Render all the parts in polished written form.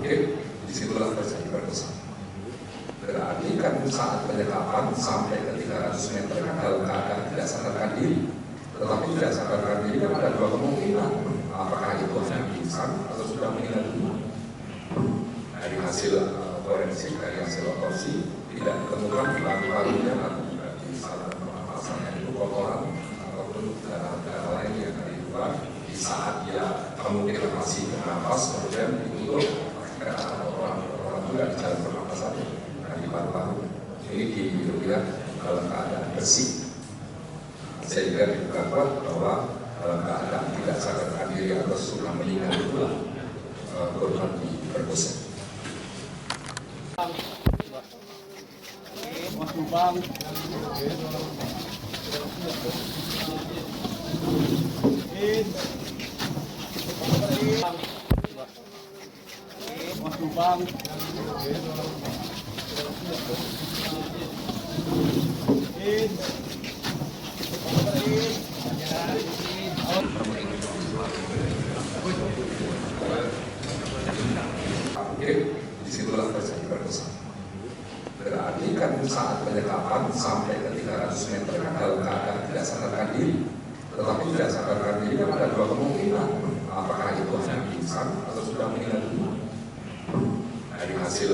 Oke, disitulah terjadi perkosaan. Berarti kan saat penyekapan sampai ke 300 meter kan dalam keadaan tidak sadarkan diri. Tetapi tidak sadarkan diri kan ada dua kemungkinan. Apakah itu hanya pingsan atau sudah meninggal dunia? Dari hasil forensik, dari hasil otopsi tidak ditemukan paru-parunya atau di saluran pernapasannya itu kotoran ataupun darah-darah lain yang dari luar. Di saat dia kemungkinan masih bernapas kemudian ditutup orang juga di jalan pernapasan dari paru-paru ini dilihat dalam keadaan bersih sehingga dibuka kuat bahwa dalam keadaan tidak sadarkan diri atau sudah meninggal itulah korban diperkosa. Mas Lubang. Mas Lubang. Oke, disitulah terjadi perkosaan. Berarti kan saat penyekapan sampai ke 300 meter kan dalam keadaan tidak sadarkan diri. Tetapi tidak sadarkan diri kan ada dua kemungkinan. Apakah itu hanya pingsan atau sudah meninggal dunia? Dari hasil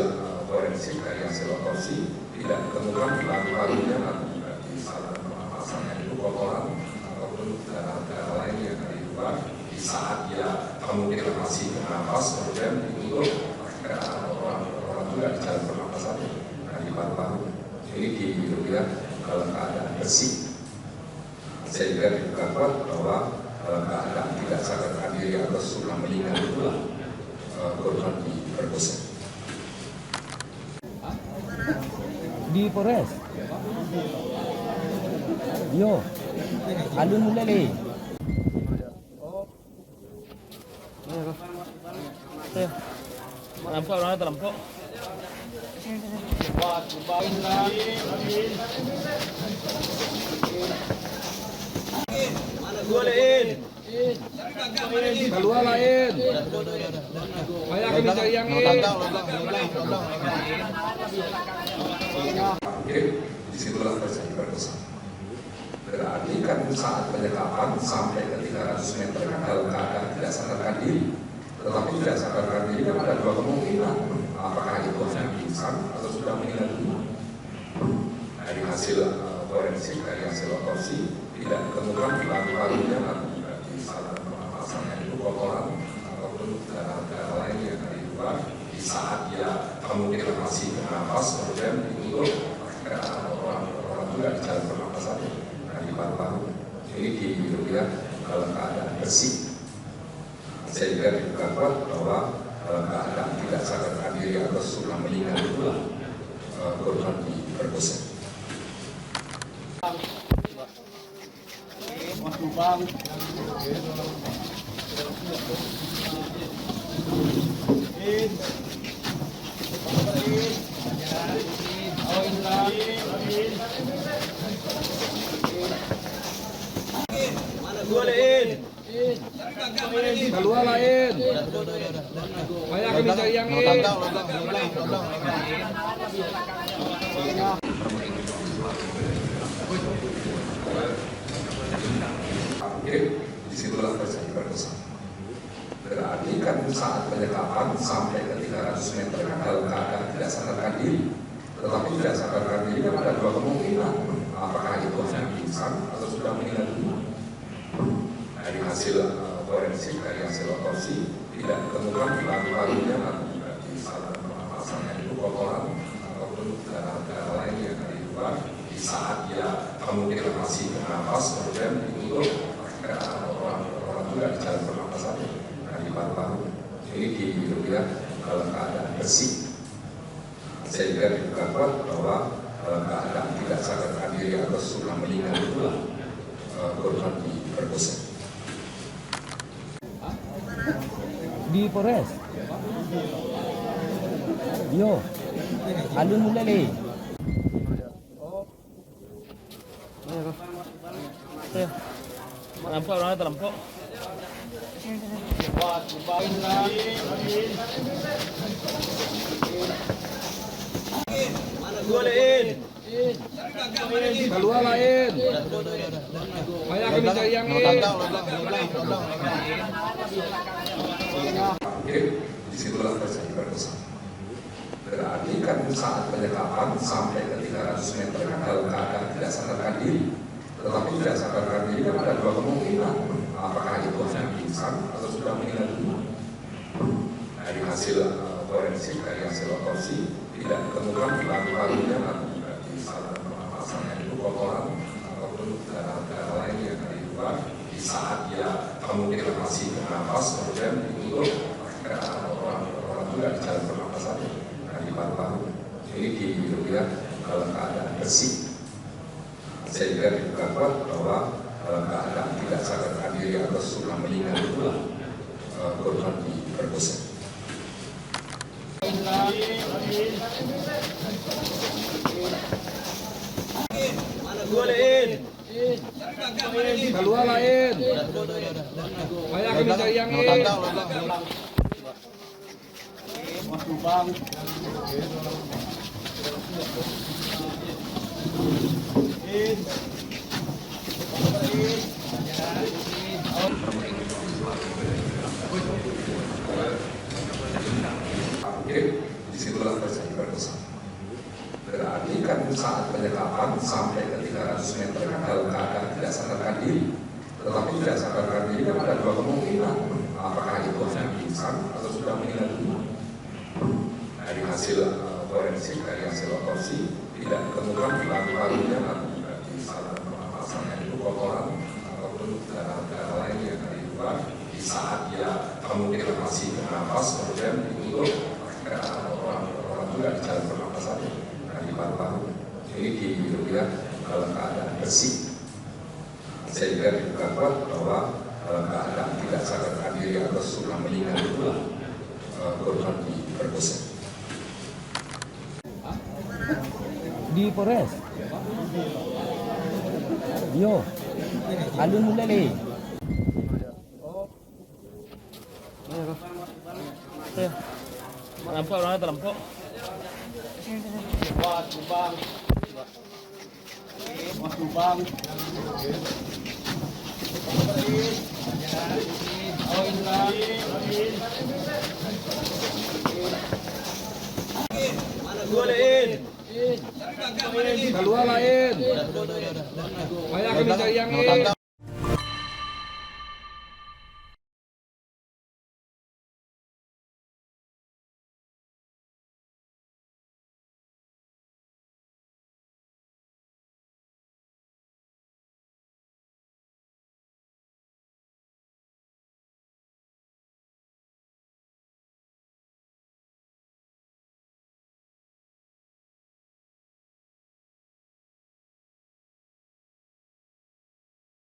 forensik, dari hasil otopsi tidak ditemukan paru-parunya atau di saluran pernapasannya itu kotoran ataupun darah-darah lain yang dari luar. Di saat dia kemungkinan masih bernapas kemudian ditutup orang juga di jalan pernapasan dari paru-paru ini dilihat dalam keadaan bersih sehingga dibuka kuat bahwa dalam keadaan tidak sadarkan diri atau sudah meninggal itulah korban diperkosa. Di Polres. Yo. Alun mulai. Lampok orang terlampok. Golein. Keluar lain. Kayak kami cari yang ini. Oke, disitulah terjadi perkosaan. Berarti kan saat penyekapan sampai ke 300 meter kan dalam keadaan tidak sadarkan diri. Tetapi tidak sadarkan diri kan ada dua kemungkinan. Apakah itu hanya pingsan atau sudah meninggal dunia? Dari hasil forensik, dari hasil otopsi tidak ditemukan paru-parunya atau di saluran pernapasannya itu kotoran ataupun darah-darah lain yang dari luar. Di saat dia kemungkinan masih bernapas kemudian ditutup orang juga di jalan pernapasan dari paru-paru ini dilihat dalam keadaan bersih sehingga dibuka kuat bahwa dalam keadaan tidak sadarkan diri atau sudah meninggal itulah korban diperkosa. Mas Lubang. Golein. Keluar lain. Kayak kami cari yang ini. Oke, disitulah terjadi perkosaan. Berarti kan saat penyekapan sampai ke 300 meter kan dalam keadaan tidak sadarkan diri. Tetapi tidak sadarkan diri kan ada dua kemungkinan. Apakah itu hanya pingsan atau sudah meninggal dunia? Dari hasil forensik, dari hasil otopsi tidak ditemukan paru-parunya atau di saluran pernapasannya itu kotoran ataupun darah-darah lain yang dari luar. Di saat dia kemungkinan masih bernapas kemudian ditutup orang juga di jalan pernapasan dari paru-paru ini dilihat dalam keadaan bersih sehingga dibuka kuat bahwa dalam keadaan tidak sadarkan diri atau sudah meninggal itulah korban diperkosa. Di Polres. Yo. Alun mulai. Lampok orang terlampok. Kedua lain. Banyak kami cari yang ini. Oke, disitulah terjadi perkosaan. Berarti kan saat penyekapan sampai ke 300 meter kan dalam keadaan tidak sadarkan diri. Tetapi tidak sadarkan diri kan ada dua kemungkinan. Apakah itu hanya pingsan atau sudah meninggal dunia? Dari hasil forensik, dari hasil otopsi tidak ditemukan paru-parunya atau di saluran pernapasannya itu kotoran ataupun darah lain yang dari luar di saat dia kemungkinan masih bernapas kemudian ditutup kotoran juga di jalan pernapasan di paru-paru ini dilihat dalam keadaan bersih sehingga dibuka kuat bahwa dalam keadaan tidak sadarkan diri atau sudah meninggal itulah korban diperkosa. Kedua lain. Banyak kami cari yang ini. Oke, disitulah terjadi perkosaan. Berarti kan saat penyekapan sampai ke 300 meter kan dalam keadaan tidak sadarkan diri. Tetapi tidak sadarkan diri kan ada dua kemungkinan. Apakah itu hanya pingsan atau sudah meninggal dunia? Dari hasil forensik, dari hasil otopsi tidak ditemukan paru-parunya atau di saluran pernapasannya itu kotoran ataupun darah lain yang dari luar di saat dia kemungkinan masih bernapas kemudian ditutup kotoran juga di jalan pernapasan di paru-paru ini dilihat dalam keadaan bersih sehingga dibuka kuat bahwa dalam keadaan tidak sadarkan diri atau sudah meninggal itulah korban diperkosa. Di Polres. Yo. Alun mulai le. Terlampau orangnya terlampau. Lubang. Kedua lain. Banyak kami cari yang ini.